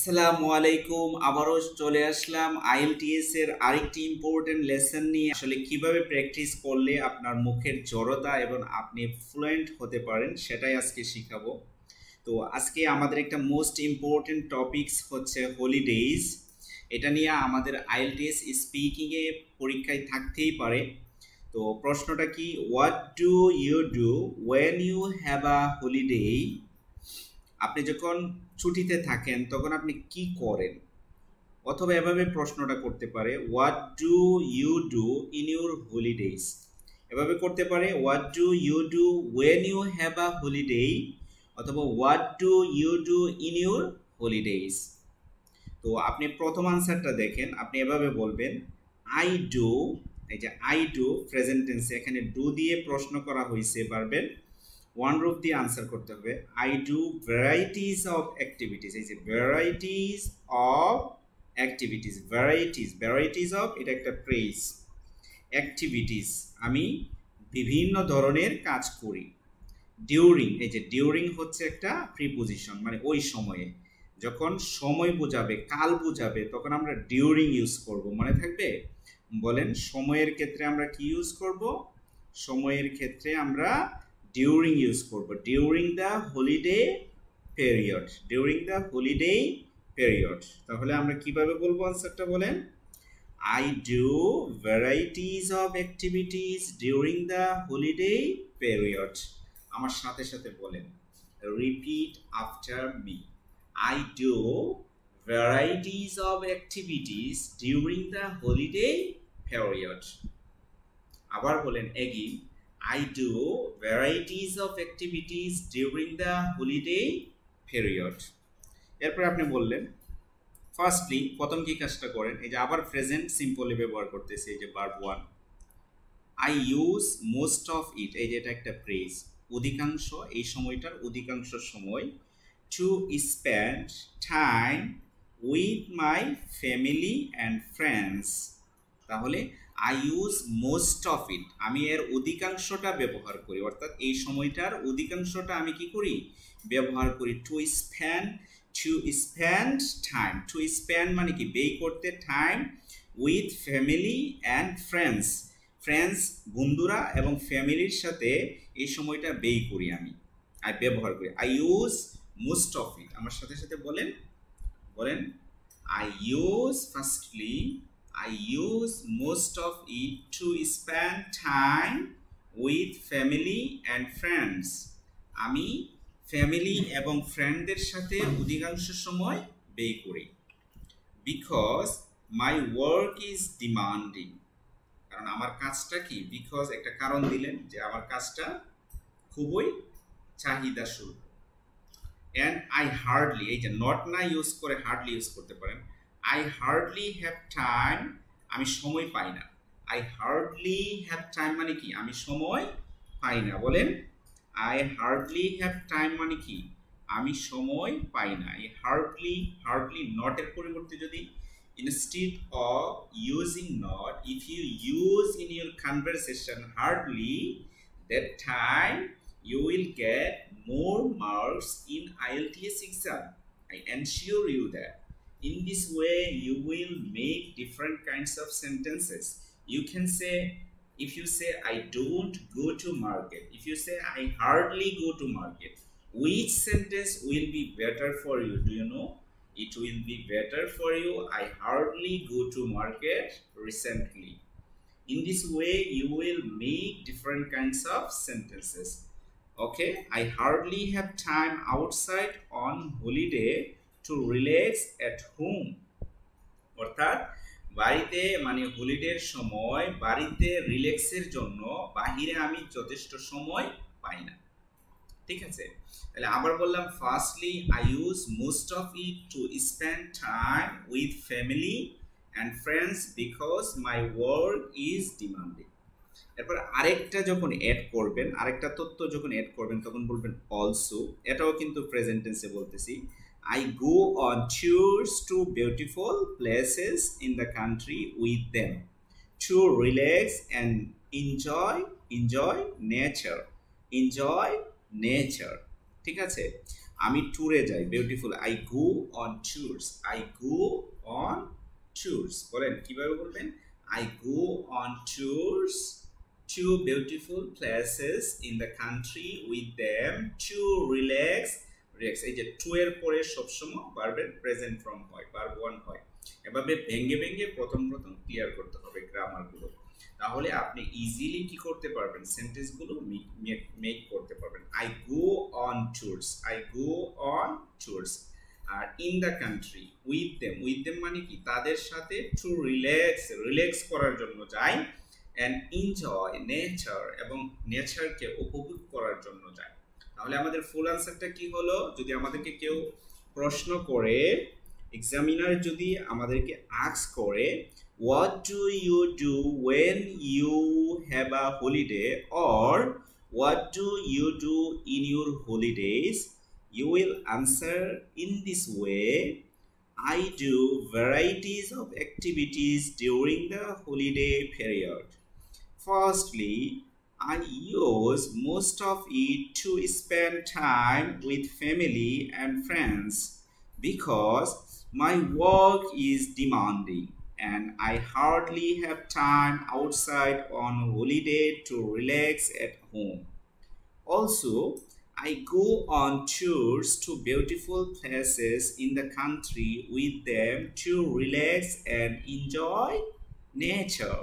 আসসালামু আলাইকুম। আবারও চলে আসলাম আইএলটিএস এর আরেকটি ইম্পর্টেন্ট লেসন নিয়ে। আসলে কিভাবে প্র্যাকটিস করলে আপনার মুখের জড়তা এবং আপনি ফ্লুয়েন্ট হতে পারেন সেটাই আজকে শিখাবো। তো আজকে আমাদের একটা মোস্ট ইম্পর্টেন্ট টপিকস হচ্ছে হলিডেজ। এটা নিয়ে আমাদের আইএলটিএস স্পিকিংয়ে পরীক্ষায় থাকতেই পারে। তো প্রশ্নটা কি, what do you do when you have a holiday? আপনি যখন ছুটিতে থাকেন তখন আপনি কি করেন? অথবা এভাবে প্রশ্নটা করতে পারে, what do you do in your holidays? এভাবে করতে পারে, what do you do when you have a holiday, অথবা what do you do in your holidays. তো আপনি প্রথম আনসারটা দেখেন, আপনি এভাবে বলবেন, আই ডু। এই যে আই ডু প্রেজেন্ট টেন্সে, এখানে ডু দিয়ে প্রশ্ন করা হয়েছে, পারবেন ওয়ান রূপ দিয়ে আনসার করতে হবে। I do varieties of activities. এই যে varieties of activities, varieties of, এটা একটা প্রেজ। অ্যাক্টিভিটিস, আমি বিভিন্ন ধরনের কাজ করি। ডিউরিং, এই যে ডিউরিং হচ্ছে একটা প্রিপোজিশন, মানে ওই সময়ে, যখন সময় বোঝাবে, কাল বোঝাবে, তখন আমরা ডিউরিং ইউজ করব, মনে থাকবে? বলেন, সময়ের ক্ষেত্রে আমরা কি ইউজ করব? সময়ের ক্ষেত্রে আমরা ডিউরিং ইউজ করব, during the holiday period, during the holiday period. তাহলে আমরা কিভাবে বলবো আনসারটা বলেন? I do varieties of activities during the holiday period. আমার সাথে সাথে বলেন, repeat after me. I do varieties of activities during the holiday period. আবার বলেন, again, I do varieties of activities during the holiday period. এরপর আপনি বললেন, firstly প্রথম কি কাজটা করেন, এই যে আবার প্রেজেন্ট সিম্পলি ব্যবহার করতেছি, এই যে verb one. I use most of ইট, এই যে এটা একটা প্রেজ, অধিকাংশ, এই সময়টার অধিকাংশ সময়, to spend time with my family and friends. তাহলে I use most of it, আমি এর অধিকাংশটা ব্যবহার করি, অর্থাৎ এই সময়টার অধিকাংশটা আমি কি করি? ব্যবহার করি। Two spend time, to spend মানে কি? ব্যয় করতে, time with family and friends, বন্ধুরা এবং ফ্যামিলির সাথে এই সময়টা ব্যয় করি, আমি ব্যবহার করি। আই ইউজ মোস্ট অফ ইট, আমার সাথে সাথে বলেন, I use, firstly I use most of it to spend time with family and friends. আমি ফ্যামিলি এবং ফ্রেন্ডদের সাথে অধিকাংশ সময় ব্যয় করি। Because my work is demanding, কারণ আমার কাজটা কি? বিকজ একটা কারণ দিলেন যে আমার কাজটা খুবই চাহিদাশীল। অ্যান্ড আই হার্ডলি, এই যে নট না ইউজ করে হার্ডলি ইউজ করতে পারেন। I hardly have time, আমি সময় পাই না। I hardly have time মানে কি? আমি সময় পাই না। বলেন, I hardly have time মানে কি? আমি সময় পাই না। এই hardly not এর পরিবর্তে যদি instead of using not, if you use in your conversation hardly, that time you will get more marks in IELTS exam. I ensure you that. In this way, you will make different kinds of sentences. You can say, if you say, I don't go to market. If you say, I hardly go to market. Which sentence will be better for you? Do you know? It will be better for you, I hardly go to market recently. In this way, you will make different kinds of sentences. Okay, I hardly have time outside on holiday to relax at home. অর্থাৎ বাড়িতে, মানে হলিডের সময় বাড়িতে রিল্যাক্সের জন্য বাহিরে আমি যথেষ্ট সময় পাই না। ঠিক আছে, তাহলে আবার বললাম, firstly I use most of it two spend time with family and friends because my work is demanding. এরপর আরেকটা যখন অ্যাড করবেন, আরেকটা তথ্য যখন অ্যাড করবেন, তখন বলবেন অলসো। এটাও কিন্তু প্রেজেন্ট টেন্সে বলতেছি। I go on tours to beautiful places in the country with them to relax and enjoy nature. ঠিক আছে, আমি ট্যুরে যাই, beautiful. I go on tours, I go on tours. বলেন কিভাবে বলবেন? I go on tours to beautiful places in the country with them to relax. এই যে টু এর পরে সবসময় ভার্বের প্রেজেন্ট ফর্ম হয়, ভার্ব ওয়ান হয়। এভাবে ভেঙে ভেঙে প্রথম ক্লিয়ার করতে হবে গ্রামারগুলো, তাহলে আপনি ইজিলি কি করতে পারবেন, সেন্টেন্সগুলো মেক করতে পারবেন। I go on tours, I go on tours. আর in the country with them মানে কি, তাদের সাথে টু রিল্যাক্স করার জন্য যাই, অ্যান্ড এনজয় নেচার, এবং নেচারকে উপভোগ করার জন্য যায়। তাহলে আমাদের ফুল আনসারটা কি হলো? যদি আমাদেরকে কেউ প্রশ্ন করে, এক্সামিনার যদি আমাদেরকে আস্ক করে, what do you do when you have a holiday, or what do you do in your holidays, you will answer in this way: I do varieties of activities during the holiday period. Firstly, I use most of it to spend time with family and friends because my work is demanding and I hardly have time outside on holiday to relax at home. Also, I go on tours to beautiful places in the country with them to relax and enjoy nature.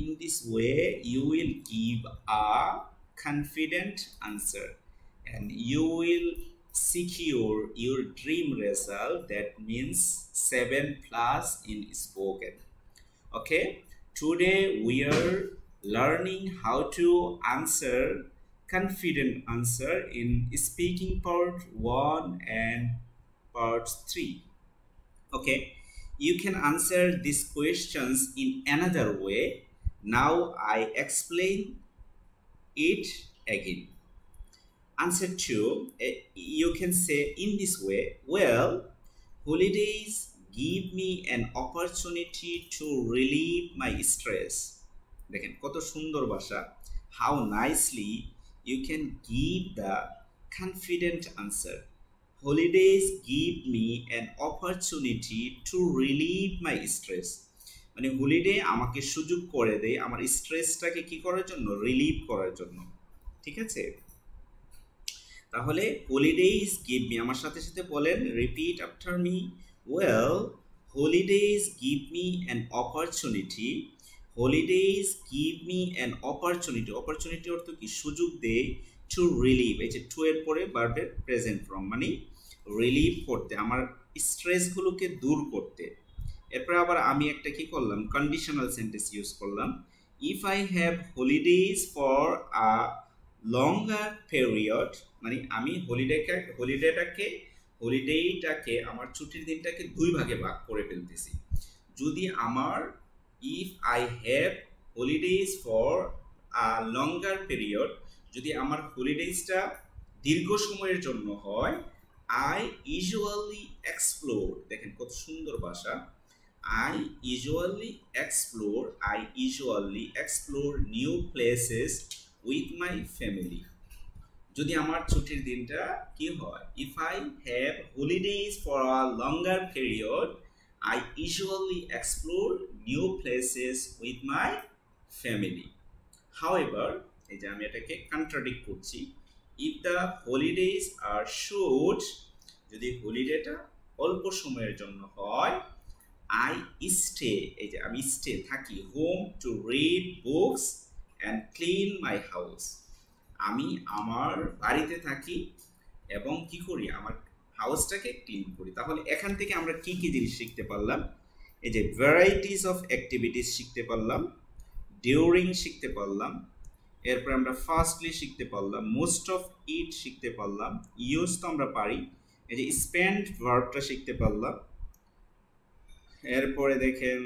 In this way, you will give a confident answer and you will secure your dream result, that means 7+ in spoken. Okay, today we are learning how to answer confident answer in speaking part 1 and part 3. Okay, you can answer these questions in another way. Now I explain it again. Answer 2, you can say in this way: well, holidays give me an opportunity to relieve my stress. দেখেন কত সুন্দর ভাষা, how nicely you can give the confident answer. Holidays give me an opportunity to relieve my stress. মানে holiday আমাকে সুযোগ করে দেয় আমার স্ট্রেসটাকে কি করার জন্য, রিলিভ করার জন্য। ঠিক আছে, তাহলে হলিডেজ গিভ মি, আমার সাথে সাথে বলেন, repeat after me. Well, holidays give me an opportunity, holidays give me an opportunity, opportunity অর্থ কি, সুযোগ দেয়, টু রিলিভ, এই যে টু এর পরে ভার্বের প্রেজেন্ট ফর্ম, মানে রিলিভ করতে, আমার স্ট্রেসগুলোকে দূর করতে। এরপর আবার আমি একটা কি করলাম, কন্ডিশনাল সেন্টেন্স ইউজ করলাম। If I have holidays for a longer period, মানে আমি হলিডেটাকে আমার ছুটির দিনটাকে 2 ভাগে ভাগ করে ফেলতেছি। যদি আমার if I have holidays for a longer period, যদি আমার হলিডেজটা দীর্ঘ সময়ের জন্য হয়, আই ইউজুয়ালি এক্সপ্লোর, দেখেন কত সুন্দর ভাষা, I usually explore new places with my family. যদি আমার ছুটির দিনটা কি হয়, if I have holidays for a longer period, I usually explore new places with my family. However, এই যে আমি এটাকে কন্ট্রাডিক্ট করছি, if the holidays are short, যদি হলিডেটা অল্প সময়ের জন্য হয়, I stay, এই যে আমি স্টে থাকি, home to read books and clean my house, আমি আমার বাড়িতে থাকি এবং কি করি, আমার হাউসটাকে ক্লিন করি। তাহলে এখান থেকে আমরা কি কি জিনিস শিখতে পারলাম, এই যে ভ্যারাইটিস অফ অ্যাক্টিভিটিস শিখতে পারলাম, ডিউরিং শিখতে পারলাম, এরপর আমরা ফার্স্টলি শিখতে পারলাম, মোস্ট অফ ইট শিখতে পারলাম, ইউজ তো আমরা পারি, এই যে স্পেন্ড ভার্বটা শিখতে পারলাম। এরপরে দেখেন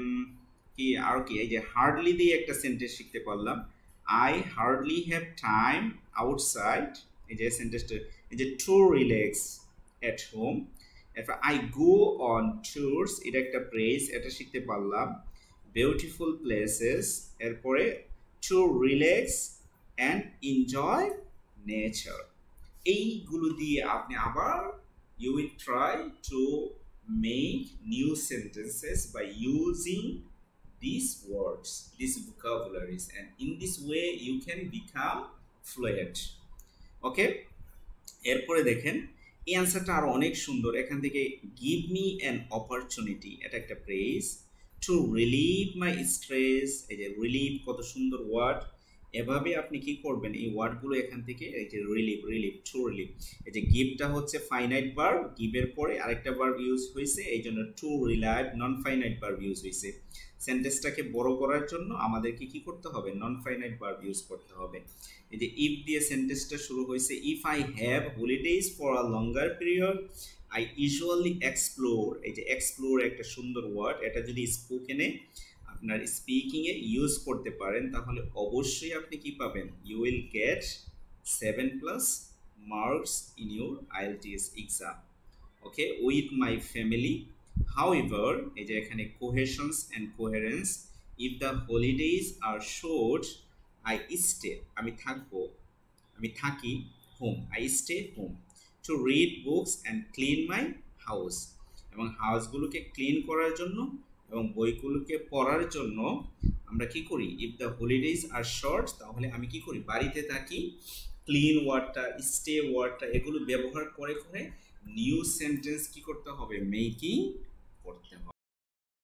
কি আর কি, এই যে হার্ডলি দিয়ে একটা সেন্টেন্স শিখতে পারলাম, I hardly have time outside, এই যে সেন্টেন্সটা, এই যে টু রিল্যাক্স এট হোম। এরপর আই গো অন ট্যুরস, এটা একটা প্রেজ, এটা শিখতে পারলাম, বিউটিফুল প্লেসেস, এরপরে to relax and enjoy nature. এইগুলো দিয়ে আপনি আবার you will try to make new sentences by using these words, these vocabularies, and in this way you can become fluent. ওকে, এরপরে দেখেন এই অ্যান্সারটা আরো অনেক সুন্দর। এখান থেকে গিভ মি অ্যান অপরচুনিটি, এটা একটা প্রেজ। টু রিলিভ মাই স্ট্রেস, এই যে রিলিভ কত সুন্দর ওয়ার্ড। এভাবে আপনি কি করবেন, এই ওয়ার্ডগুলো এখান থেকে এই যে রিলিভ, টু রিলিভ, এই যে গিভটা হচ্ছে ফাইনাইট ভার্ব, গিভের পরে আরেকটা ভার্ব ইউজ হয়েছে, এই জন্য to relive non finite verb use হয়েছে। সেন্টেন্সটাকে বড় করার জন্য আমাদেরকে কি করতে হবে, নন ফাইনাইট ভার্ব ইউজ করতে হবে। এই যে ইফ দিয়ে সেন্টেন্সটা শুরু হয়েছে, if I have holidays for a longer period I usually explore, এই যে এক্সপ্লোর একটা সুন্দর ওয়ার্ড, এটা যদি স্পোকেনে আপনার স্পিকিংয়ে ইউজ করতে পারেন তাহলে অবশ্যই আপনি কি পাবেন, you will get 7+ marks in your IELTS exam. Okay, with my family however, এই যে এখানে cohesions and coherence, if the holidays are short I stay, আমি থাকবো, আমি থাকি, home, I stay home, to read books and clean my house, এবং হাউসগুলোকে clean করার জন্য এবং বইগুলোকে পড়ার জন্য আমরা কি করি, if the holidays are short তাহলে আমি কি করি, বাড়িতে থাকি। ক্লিন ওয়ার্ডটা, স্টে ওয়ার্ডটা এগুলো ব্যবহার করে করে নিউ সেন্টেন্স কি করতে হবে, মেকিং করতে হবে।